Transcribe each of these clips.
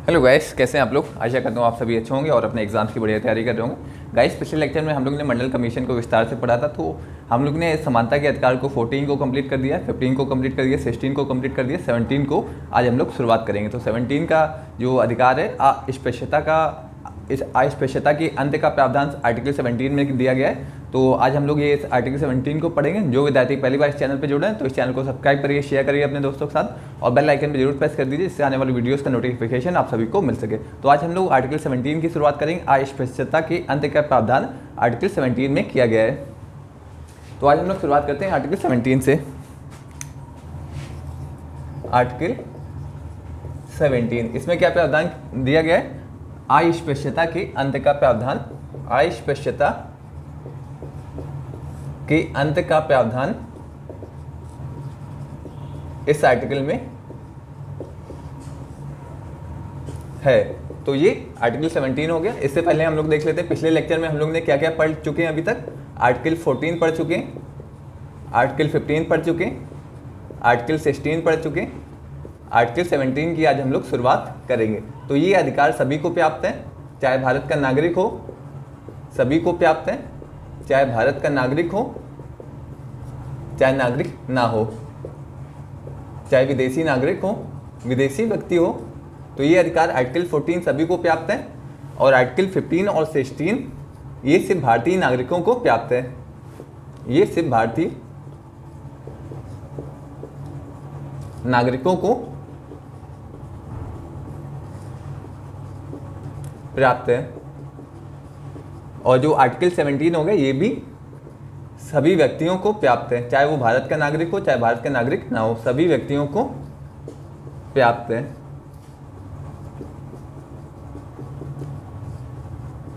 Hello guys, कैसे हैं आप लोग। आशा करता हूँ आप सभी अच्छे होंगे और अपने एग्जाम्स की बढ़िया तैयारी कर रहे होंगे। गाइस, पिछले लेक्चर में हम लोग ने मंडल कमीशन को विस्तार से पढ़ा था। तो हम लोग ने समानता के अधिकार को 14 को कंप्लीट कर दिया, 15 को कंप्लीट कर दिया, 16 को कंप्लीट कर दिया, 17 को आज हम लोग शुरुआत करेंगे। तो 17 का जो अधिकार है अस्पृश्यता की अंत का प्रावधान आर्टिकल 17 में दिया गया है। तो आज हम लोग ये आर्टिकल 17 को पढ़ेंगे। जो विद्यार्थी पहली बार इस चैनल पर जुड़े हैं तो इस चैनल को सब्सक्राइब करिए, शेयर करिए अपने दोस्तों के साथ और बेल आइकन पर जरूर प्रेस कर दीजिए, जिससे आने वाली वीडियोस का नोटिफिकेशन आप सभी को मिल सके। तो आज हम लोग आर्टिकल 17 की शुरुआत करेंगे। अस्पृश्यता के अंत का प्रावधान आर्टिकल 17 में किया गया है। तो आज हम लोग शुरुआत करते हैं आर्टिकल 17 से। आर्टिकल 17 इसमें क्या प्रावधान दिया गया है? अस्पृश्यता के अंत का प्रावधान, अस्पृश्यता के अंत का प्रावधान इस आर्टिकल में है। तो ये आर्टिकल 17 हो गया। इससे पहले हम लोग देख लेते हैं पिछले लेक्चर में हम लोग ने क्या क्या पढ़ चुके हैं अभी तक। आर्टिकल 14 पढ़ चुके हैं, आर्टिकल 15 पढ़ चुके हैं, आर्टिकल 16 पढ़ चुके हैं, आर्टिकल 17 की आज हम लोग शुरुआत करेंगे। तो ये अधिकार सभी को प्राप्त है, चाहे भारत का नागरिक हो, सभी को प्राप्त है, चाहे भारत का नागरिक हो, चाहे नागरिक ना हो, चाहे विदेशी नागरिक हो, विदेशी व्यक्ति हो। तो ये अधिकार आर्टिकल 14 सभी को प्राप्त है और आर्टिकल 15 और 16 ये सिर्फ भारतीय नागरिकों को प्राप्त है। ये सिर्फ भारतीय नागरिकों को प्राप्त है। और जो आर्टिकल 17 हो गया ये भी सभी व्यक्तियों को प्राप्त है, चाहे वो भारत का नागरिक हो, चाहे भारत का नागरिक ना हो, सभी व्यक्तियों को प्राप्त है।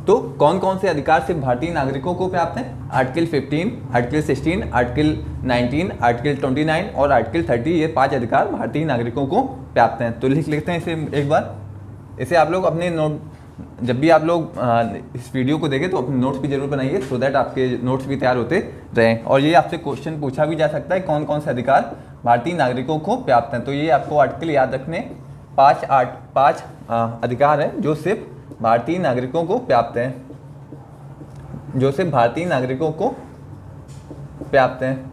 तो कौन कौन से अधिकार सिर्फ भारतीय नागरिकों को प्राप्त हैं? आर्टिकल 15, आर्टिकल 16, आर्टिकल 19, आर्टिकल 29 और आर्टिकल 30, ये 5 अधिकार भारतीय नागरिकों को प्राप्त हैं। तो लिख लेते हैं इसे एक बार। इसे आप लोग अपने नोट, जब भी आप लोग इस वीडियो को देखें तो अपने नोट्स भी जरूर बनाइए, सो दैट आपके नोट्स भी तैयार होते रहें। और ये आपसे क्वेश्चन पूछा भी जा सकता है, कौन कौन से अधिकार भारतीय नागरिकों को प्राप्त हैं। तो ये आपको आर्टिकल याद रखने, 5 अधिकार हैं जो सिर्फ भारतीय नागरिकों को प्राप्त हैं, जो सिर्फ भारतीय नागरिकों को प्राप्त हैं।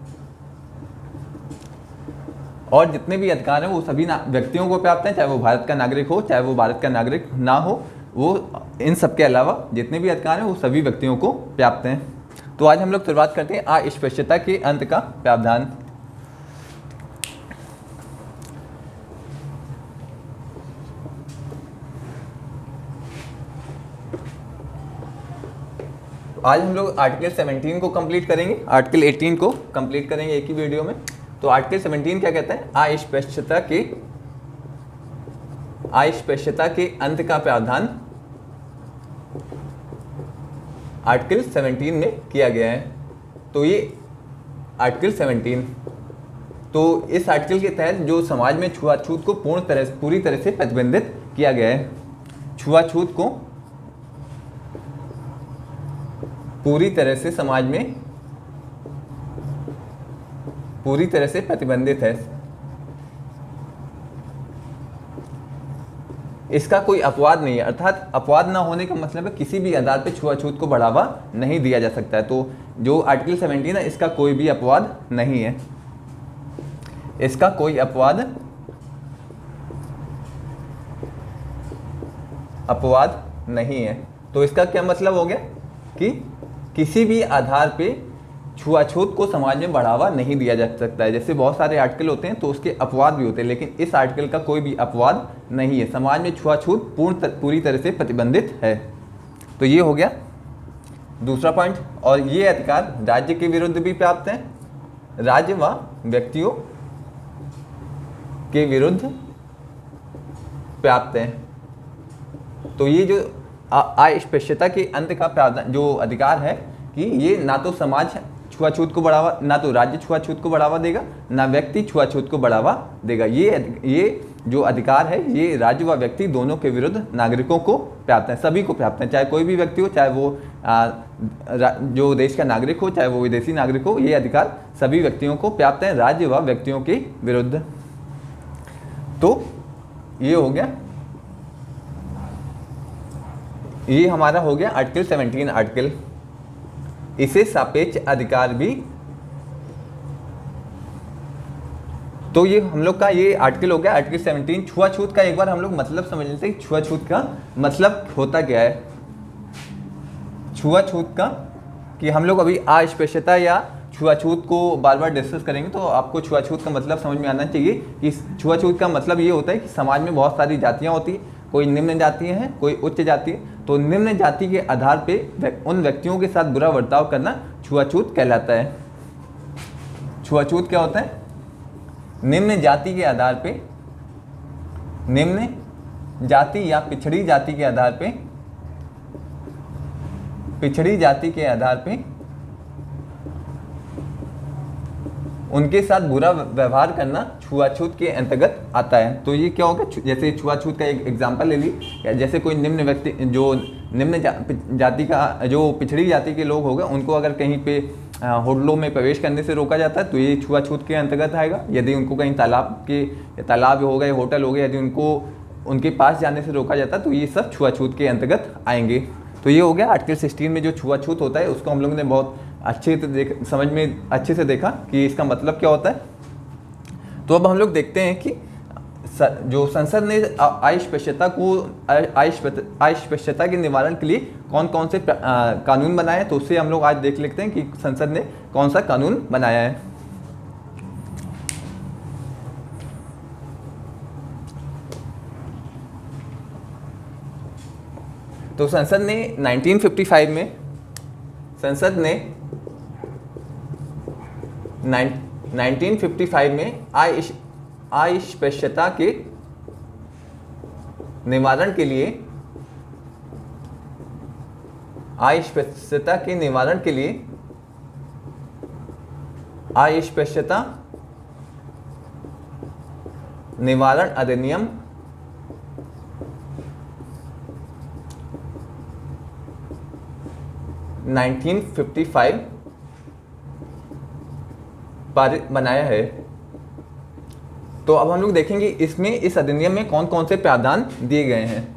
और जितने भी अधिकार हैं वो सभी व्यक्तियों को प्राप्त हैं, चाहे वो भारत का नागरिक हो, चाहे वो भारत का नागरिक ना हो। वो इन सब के अलावा जितने भी अधिकार हैं वो सभी व्यक्तियों को प्राप्त हैं। तो आज हम लोग शुरुआत करते हैं अस्पृश्यता के अंत का प्रावधान। आज हम लोग आर्टिकल 17 को कंप्लीट करेंगे, आर्टिकल 18 को कंप्लीट करेंगे एक ही वीडियो में। तो आर्टिकल 17 क्या कहता है? अस्पृश्यता के अंत का प्रावधान आर्टिकल 17 में किया गया है। तो ये आर्टिकल 17, तो इस आर्टिकल के तहत जो समाज में छुआछूत को पूरी तरह से प्रतिबंधित किया गया है। छुआछूत को पूरी तरह से समाज में पूरी तरह से प्रतिबंधित है। इसका कोई अपवाद नहीं है, अर्थात अपवाद ना होने का मतलब है किसी भी आधार पर छुआछूत को बढ़ावा नहीं दिया जा सकता है। तो जो आर्टिकल 17 है इसका कोई भी अपवाद नहीं है, इसका कोई अपवाद नहीं है। तो इसका क्या मतलब हो गया कि किसी भी आधार पे छुआछूत को समाज में बढ़ावा नहीं दिया जा सकता है। जैसे बहुत सारे आर्टिकल होते हैं तो उसके अपवाद भी होते हैं, लेकिन इस आर्टिकल का कोई भी अपवाद नहीं है। समाज में छुआछूत पूरी तरह से प्रतिबंधित है। तो ये हो गया दूसरा पॉइंट। और ये अधिकार राज्य के विरुद्ध भी प्राप्त है, राज्य व व्यक्तियों के विरुद्ध प्राप्त है। तो ये जो अस्पृश्यता के अंत का प्रावधान जो अधिकार है कि ये ना तो समाज छुआछूत को बढ़ावा, ना तो राज्य छुआछूत को बढ़ावा देगा, ना व्यक्ति छुआछूत को बढ़ावा देगा। ये जो अधिकार है ये राज्य व व्यक्ति दोनों के विरुद्ध नागरिकों को प्राप्त है, सभी को प्राप्त है, चाहे कोई भी व्यक्ति हो, चाहे वो जो देश का नागरिक हो, चाहे वो विदेशी नागरिक हो। ये अधिकार सभी व्यक्तियों को प्राप्त है राज्य व व्यक्तियों के विरुद्ध। तो ये हो गया ये हमारा हो गया आर्टिकल 17 आर्टिकल। इसे सापेक्ष अधिकार भी, तो ये हम लोग का ये आर्टिकल हो गया आर्टिकल 17। छुआछूत का एक बार हम लोग मतलब समझ लेते हैं। छुआछूत का मतलब होता क्या है। छुआछूत का कि हम लोग अभी अस्पृश्यता या छुआछूत को बार बार डिस्कस करेंगे, तो आपको छुआछूत का मतलब समझ में आना चाहिए कि छुआछूत का मतलब ये होता है कि समाज में बहुत सारी जातियाँ होती हैं, कोई निम्न जाति है, कोई उच्च जाति है। तो निम्न जाति के आधार पे उन व्यक्तियों के साथ बुरा बर्ताव करना छुआछूत कहलाता है। छुआछूत क्या होता है? निम्न जाति के आधार पे, निम्न जाति या पिछड़ी जाति के आधार पे, पिछड़ी जाति के आधार पे उनके साथ बुरा व्यवहार करना छुआछूत के अंतर्गत आता है। तो ये क्या होगा? जैसे छुआछूत का एक एग्जांपल ले ली, जैसे कोई निम्न व्यक्ति, जो निम्न जाति का, जो पिछड़ी जाति के लोग हो गए, उनको अगर कहीं पे होटलों में प्रवेश करने से रोका जाता है तो ये छुआछूत के अंतर्गत आएगा। यदि उनको कहीं तालाब हो गए, होटल हो गए, यदि उनको उनके पास जाने से रोका जाता है तो ये सब छुआछूत के अंतर्गत आएंगे। तो ये हो गया आर्टिकल 16 में जो छुआछूत होता है, उसको हम लोगों ने बहुत अच्छे से देखा कि इसका मतलब क्या होता है। तो अब हम लोग देखते हैं कि जो संसद ने अस्पृश्यता के निवारण के लिए कौन कौन से कानून बनाए हैं, तो उससे हम लोग आज देख लेते हैं कि संसद ने कौन सा कानून बनाया है। तो संसद ने 1955 में 1955 में अस्पृश्यता के निवारण के लिए अस्पृश्यता निवारण अधिनियम 1955 पारित बनाया है। तो अब हम लोग देखेंगे इसमें, इस अधिनियम में कौन कौन से प्रावधान दिए गए हैं।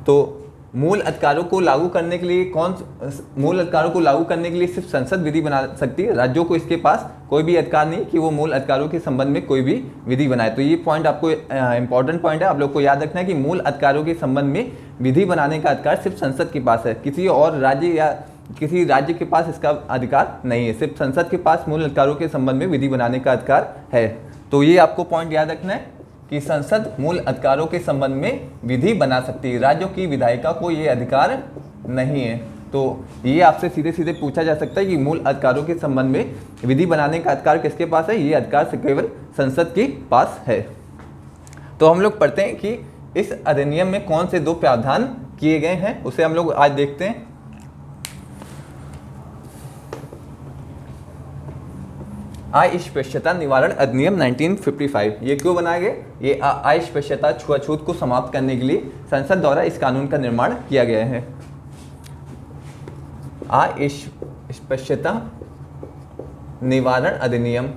तो मूल अधिकारों को लागू करने के लिए सिर्फ संसद विधि बना सकती है। राज्यों को इसके पास कोई भी अधिकार नहीं कि वो मूल अधिकारों के संबंध में कोई भी विधि बनाए। तो ये पॉइंट आपको इंपॉर्टेंट पॉइंट है, आप लोग को याद रखना है कि मूल अधिकारों के संबंध में विधि बनाने का अधिकार सिर्फ संसद के पास है। किसी और राज्य या किसी राज्य के पास इसका अधिकार नहीं है, सिर्फ संसद के पास मूल अधिकारों के संबंध में विधि बनाने का अधिकार है। तो ये आपको पॉइंट याद रखना है कि संसद मूल अधिकारों के संबंध में विधि बना सकती है, राज्यों की विधायिका को ये अधिकार नहीं है। तो ये आपसे सीधे सीधे पूछा जा सकता है कि मूल अधिकारों के संबंध में विधि बनाने का अधिकार किसके पास है? ये अधिकार से केवल संसद के पास है। तो हम लोग पढ़ते हैं कि इस अधिनियम में कौन से दो प्रावधान किए गए हैं, उसे हम लोग आज देखते हैं। अस्पृश्यता निवारण अधिनियम 1955 ये क्यों बनाया गया? ये अस्पृश्यता छुआछूत को समाप्त करने के लिए संसद द्वारा इस कानून का निर्माण किया गया है। अस्पृश्यता निवारण अधिनियम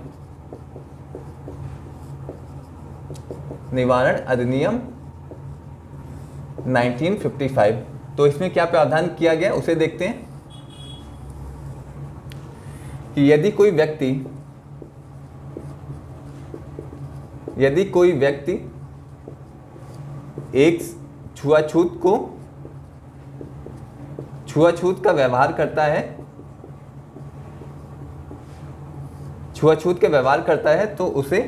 1955। तो इसमें क्या प्रावधान किया गया उसे देखते हैं कि यदि कोई व्यक्ति एक छुआछूत का व्यवहार करता है तो उसे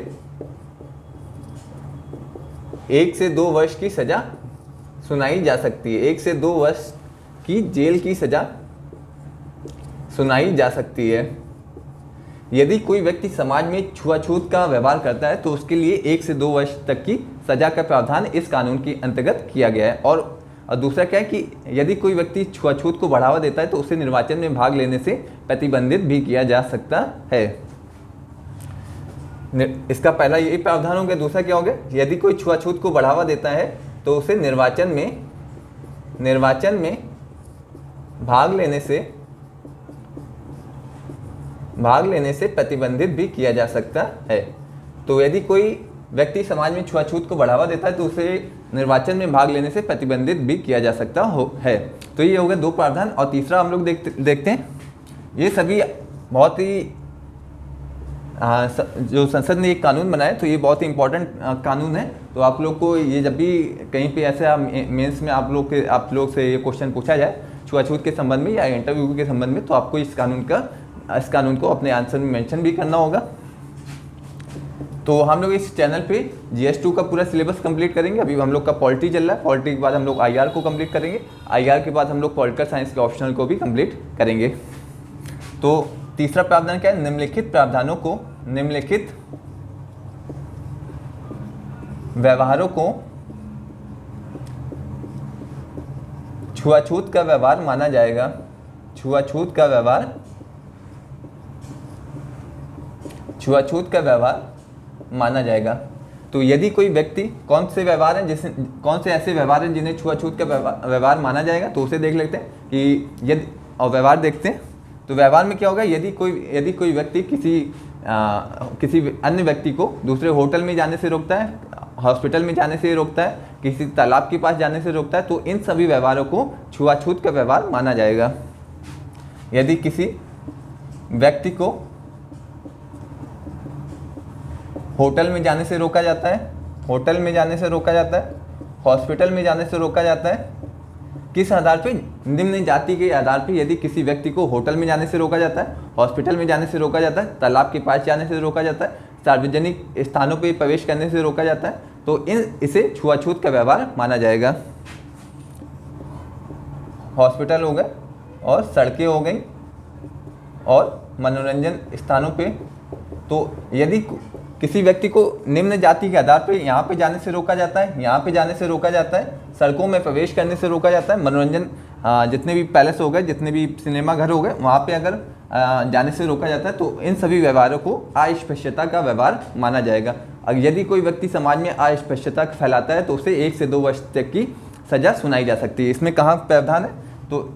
1 से 2 वर्ष की सजा सुनाई जा सकती है। 1 से 2 वर्ष की जेल की सजा सुनाई जा सकती है। यदि कोई व्यक्ति समाज में छुआछूत का व्यवहार करता है तो उसके लिए 1 से 2 वर्ष तक की सजा का प्रावधान इस कानून के अंतर्गत किया गया है। और दूसरा क्या है कि यदि कोई व्यक्ति छुआछूत को बढ़ावा देता है तो उसे निर्वाचन में भाग लेने से प्रतिबंधित भी किया जा सकता है। इसका पहला यही प्रावधान हो गया। दूसरा क्या हो गया? यदि कोई छुआछूत को बढ़ावा देता है तो उसे निर्वाचन में भाग लेने से प्रतिबंधित भी किया जा सकता है। तो यदि कोई व्यक्ति समाज में छुआछूत को बढ़ावा देता है तो उसे निर्वाचन में भाग लेने से प्रतिबंधित भी किया जा सकता है। तो ये हो गए 2 प्रावधान। और तीसरा हम लोग देखते हैं, ये सभी बहुत ही जो संसद ने एक कानून बनाया तो ये बहुत ही इंपॉर्टेंट कानून है। तो आप लोग को ये जब भी कहीं पे ऐसा मेंस में आप लोग से ये क्वेश्चन पूछा जाए छुआछूत के संबंध में या इंटरव्यू के संबंध में, तो आपको इस कानून को अपने आंसर में मेंशन भी करना होगा। तो हम लोग इस चैनल पे GS2 का पूरा सिलेबस कंप्लीट करेंगे। अभी हम लोग का पॉलिटी चल रहा है, पॉलिटी के बाद हम लोग IR को कंप्लीट करेंगे, IR के बाद हम लोग पॉलिटिकल साइंस के ऑप्शनल को भी कंप्लीट करेंगे। तो तीसरा प्रावधान क्या है, निम्नलिखित प्रावधानों को, निम्नलिखित व्यवहारों को छुआछूत का व्यवहार माना जाएगा। छुआछूत का व्यवहार माना जाएगा। तो यदि कोई व्यक्ति, कौन से ऐसे व्यवहार हैं जिन्हें छुआछूत का व्यवहार माना जाएगा, तो उसे देख लेते हैं कि यदि, और व्यवहार देखते हैं तो व्यवहार में क्या होगा, यदि कोई व्यक्ति किसी अन्य व्यक्ति को दूसरे होटल में जाने से रोकता है, हॉस्पिटल में जाने से रोकता है, किसी तालाब के पास जाने से रोकता है, तो इन सभी व्यवहारों को छुआछूत का व्यवहार माना जाएगा। यदि किसी व्यक्ति को होटल में जाने से रोका जाता है, हॉस्पिटल में जाने से रोका जाता है, किस आधार पे, निम्न जाति के आधार पे, यदि किसी व्यक्ति को होटल में जाने से रोका जाता है, हॉस्पिटल में जाने से रोका जाता है, तालाब के पास जाने से रोका जाता है, सार्वजनिक स्थानों पे प्रवेश करने से रोका जाता है, तो इसे छुआछूत का व्यवहार माना जाएगा। हॉस्पिटल हो गए और सड़कें हो गई और मनोरंजन स्थानों पे, तो यदि किसी व्यक्ति को निम्न जाति के आधार पे यहाँ पे जाने से रोका जाता है, यहाँ पे जाने से रोका जाता है, सड़कों में प्रवेश करने से रोका जाता है, मनोरंजन जितने भी पैलेस हो गए, जितने भी सिनेमा घर हो गए, वहाँ पे अगर जाने से रोका जाता है, तो इन सभी व्यवहारों को अस्पृश्यता का व्यवहार माना जाएगा। अगर यदि कोई व्यक्ति समाज में अस्पृश्यता फैलाता है तो उसे 1 से 2 वर्ष तक की सजा सुनाई जा सकती है। इसमें कहाँ प्रावधान है, तो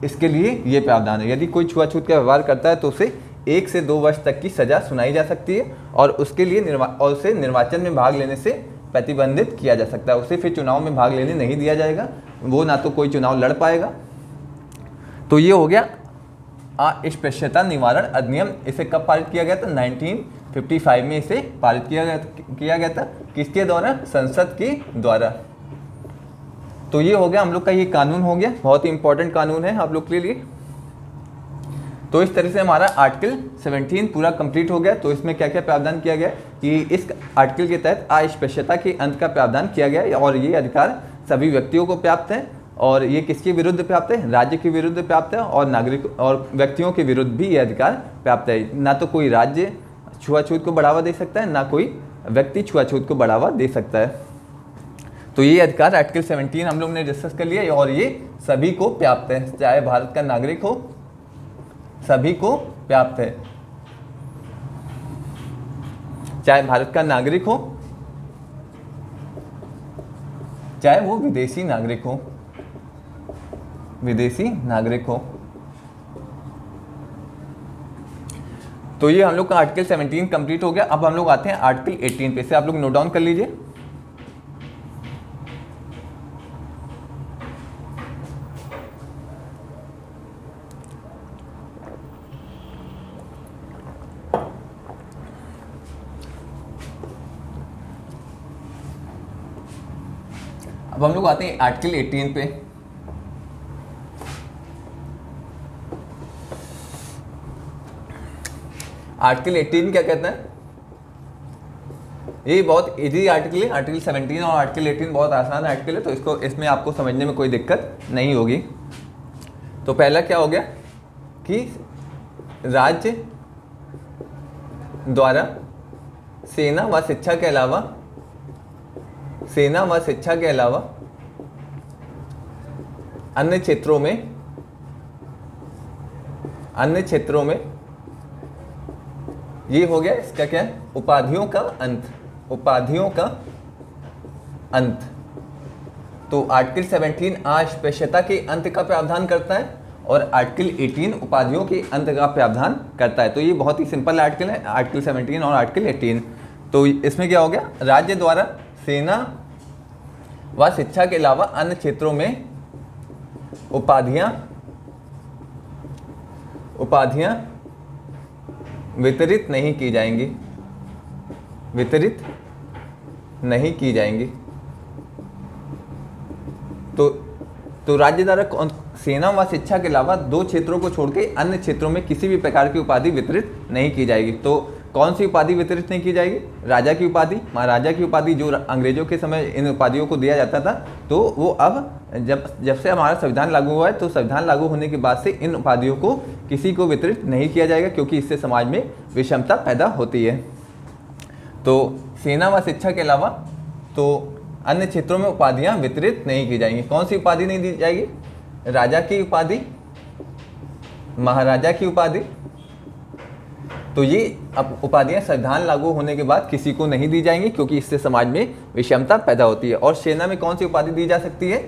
इसके लिए ये प्रावधान है, यदि कोई छुआछूत का व्यवहार करता है तो उसे 1 से 2 वर्ष तक की सजा सुनाई जा सकती है और उसके लिए उसे निर्वाचन में भाग लेने से प्रतिबंधित किया जा सकता है। उसे फिर चुनाव में भाग लेने नहीं दिया जाएगा, वो ना तो कोई चुनाव लड़ पाएगा। तो ये हो गया अस्पृश्यता निवारण अधिनियम। इसे कब पारित किया गया था, 1955 में इसे पारित किया गया था। किसके द्वारा, संसद के द्वारा। तो ये हो गया हम लोग का, ये कानून हो गया, बहुत ही इंपॉर्टेंट कानून है आप लोग के लिए। तो इस तरह से हमारा आर्टिकल 17 पूरा कंप्लीट हो गया। तो इसमें क्या क्या प्रावधान किया गया कि इस आर्टिकल के तहत अस्पृश्यता के अंत का प्रावधान किया गया और ये अधिकार सभी व्यक्तियों को प्राप्त है। और ये किसके विरुद्ध प्राप्त है, राज्य के विरुद्ध प्राप्त है और नागरिक और व्यक्तियों के विरुद्ध भी ये अधिकार प्राप्त है। ना तो कोई राज्य छुआछूत को बढ़ावा दे सकता है, ना कोई व्यक्ति छुआछूत को बढ़ावा दे सकता है। तो ये अधिकार आर्टिकल 17 हम लोग ने डिस्कस कर लिया और ये सभी को प्राप्त है, चाहे भारत का नागरिक हो, सभी को प्राप्त है, चाहे भारत का नागरिक हो, चाहे वो विदेशी नागरिक हो, तो ये हम लोग का आर्टिकल 17 कंप्लीट हो गया। अब हम लोग आते हैं आर्टिकल 18 पे। इसे आप लोग नोट डाउन कर लीजिए। अब हम लोग आते हैं आर्टिकल 18 पे। आर्टिकल 18 क्या कहता है, ये बहुत इजी आर्टिकल है। आर्टिकल 17 और आर्टिकल 18 बहुत आसान आर्टिकल है, तो इसमें आपको समझने में कोई दिक्कत नहीं होगी। तो पहला क्या हो गया कि राज्य द्वारा सेना व शिक्षा के अलावा अन्य क्षेत्रों में ये हो गया इसका क्या है, उपाधियों का अंत। तो आर्टिकल 17 अस्पृश्यता के अंत का प्रावधान करता है और आर्टिकल 18 उपाधियों के अंत का प्रावधान करता है। तो ये बहुत ही सिंपल आर्टिकल है, आर्टिकल 17 और आर्टिकल 18। तो इसमें क्या हो गया, राज्य द्वारा सेना व शिक्षा के अलावा अन्य क्षेत्रों में उपाधियां वितरित नहीं की जाएंगी, वितरित नहीं की जाएंगी। तो राज्य द्वारा सेना व शिक्षा के अलावा 2 क्षेत्रों को छोड़ के अन्य क्षेत्रों में किसी भी प्रकार की उपाधि वितरित नहीं की जाएगी। तो कौन सी उपाधि वितरित नहीं की जाएगी? राजा की उपाधि, महाराजा की उपाधि, जो अंग्रेजों के समय इन उपाधियों को दिया जाता था, तो वो अब जब से हमारा संविधान लागू हुआ है, तो संविधान लागू होने के बाद से इन उपाधियों को किसी को वितरित नहीं किया जाएगा, क्योंकि इससे समाज में विषमता पैदा होती है। तो सेना व शिक्षा के अलावा तो अन्य क्षेत्रों में उपाधियां वितरित नहीं की जाएंगी। कौन सी उपाधि नहीं दी जाएगी? राजा की उपाधि, महाराजा की उपाधि। तो ये अब उपाधियां संविधान लागू होने के बाद किसी को नहीं दी जाएंगी, क्योंकि इससे समाज में विषमता पैदा होती है। और सेना में कौन सी उपाधि दी जा सकती है?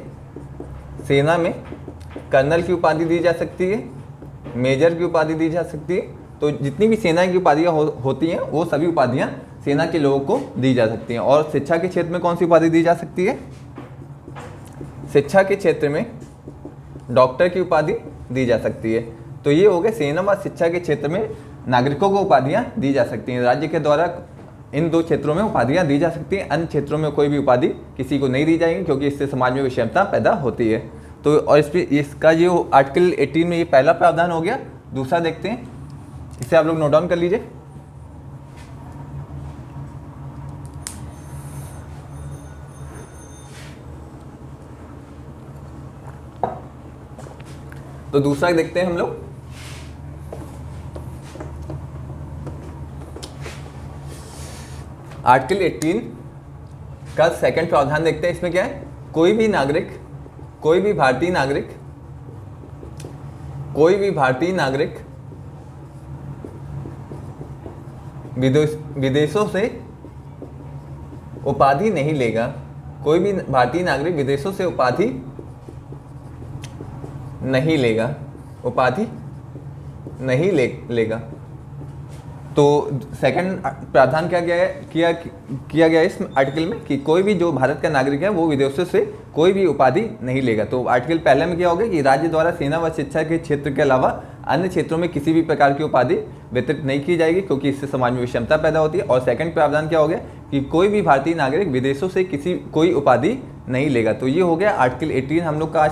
सेना में कर्नल की उपाधि दी जा सकती है, मेजर की उपाधि दी जा सकती है। तो जितनी भी सेना की उपाधियां होती हैं, वो सभी उपाधियां सेना के लोगों को दी जा सकती हैं। और शिक्षा के क्षेत्र में कौन सी उपाधि दी जा सकती है? शिक्षा के क्षेत्र में डॉक्टर की उपाधि दी जा सकती है। तो ये हो गए सेना व शिक्षा के क्षेत्र में नागरिकों को उपाधियां दी जा सकती हैं। राज्य के द्वारा इन 2 क्षेत्रों में उपाधियां दी जा सकती हैं। अन्य क्षेत्रों में कोई भी उपाधि किसी को नहीं दी जाएगी, क्योंकि इससे समाज में विषमता पैदा होती है। तो और इसका जो आर्टिकल 18 में ये पहला प्रावधान हो गया। दूसरा देखते हैं, इसे आप लोग नोट डाउन कर लीजिए। तो दूसरा देखते हैं हम लोग, आर्टिकल 18 का सेकंड प्रावधान देखते हैं। इसमें क्या है? कोई भी भारतीय नागरिक विदेशों से उपाधि नहीं लेगा। कोई भी भारतीय नागरिक विदेशों से उपाधि नहीं लेगा, उपाधि नहीं लेगा। तो सेकंड प्रावधान क्या किया गया इस आर्टिकल में कि कोई भी जो भारत का नागरिक है वो विदेशों से कोई भी उपाधि नहीं लेगा। तो आर्टिकल पहले में क्या हो गया कि राज्य द्वारा सेना व शिक्षा के क्षेत्र के अलावा अन्य क्षेत्रों में किसी भी प्रकार की उपाधि वितरित नहीं की जाएगी, क्योंकि इससे समाज में विषमता पैदा होती है। और सेकंड प्रावधान क्या हो गया कि कोई भी भारतीय नागरिक विदेशों से कोई उपाधि नहीं लेगा। तो ये हो गया आर्टिकल 18 हम लोग का आज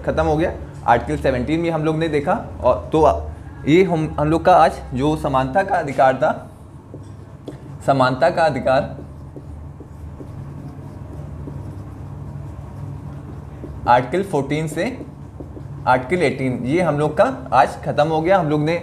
खत्म हो गया। आर्टिकल 17 भी हम लोग ने देखा। और तो ये हम लोग का आज जो समानता का अधिकार था, समानता का अधिकार आर्टिकल 14 से आर्टिकल 18, ये हम लोग का आज खत्म हो गया। हम लोग ने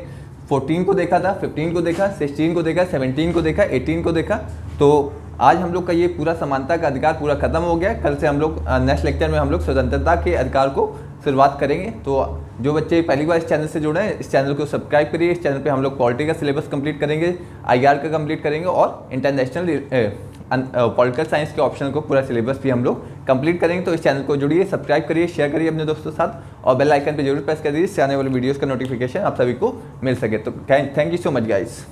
14 को देखा था, 15 को देखा, 16 को देखा, 17 को देखा, 18 को देखा। तो आज हम लोग का ये पूरा समानता का अधिकार पूरा खत्म हो गया। कल से हम लोग नेक्स्ट लेक्चर में हम लोग स्वतंत्रता के अधिकार को शुरुआत करेंगे। तो जो बच्चे पहली बार इस चैनल से जुड़े हैं, इस चैनल को सब्सक्राइब करिए। इस चैनल पे हम लोग पॉलिटी का सिलेबस कंप्लीट करेंगे, IR का कंप्लीट करेंगे और इंटरनेशनल पॉलिटिकल साइंस के ऑप्शन को पूरा सिलेबस भी हम लोग कंप्लीट करेंगे। तो इस चैनल को जुड़िए, सब्सक्राइब करिए, शेयर करिए अपने दोस्तों के साथ और बेल आइकन पर जरूर प्रेस कर दीजिए, इससे आने वाले वीडियोज़ का नोटिफिकेशन आप सभी को मिल सके। तो thank you so much guys.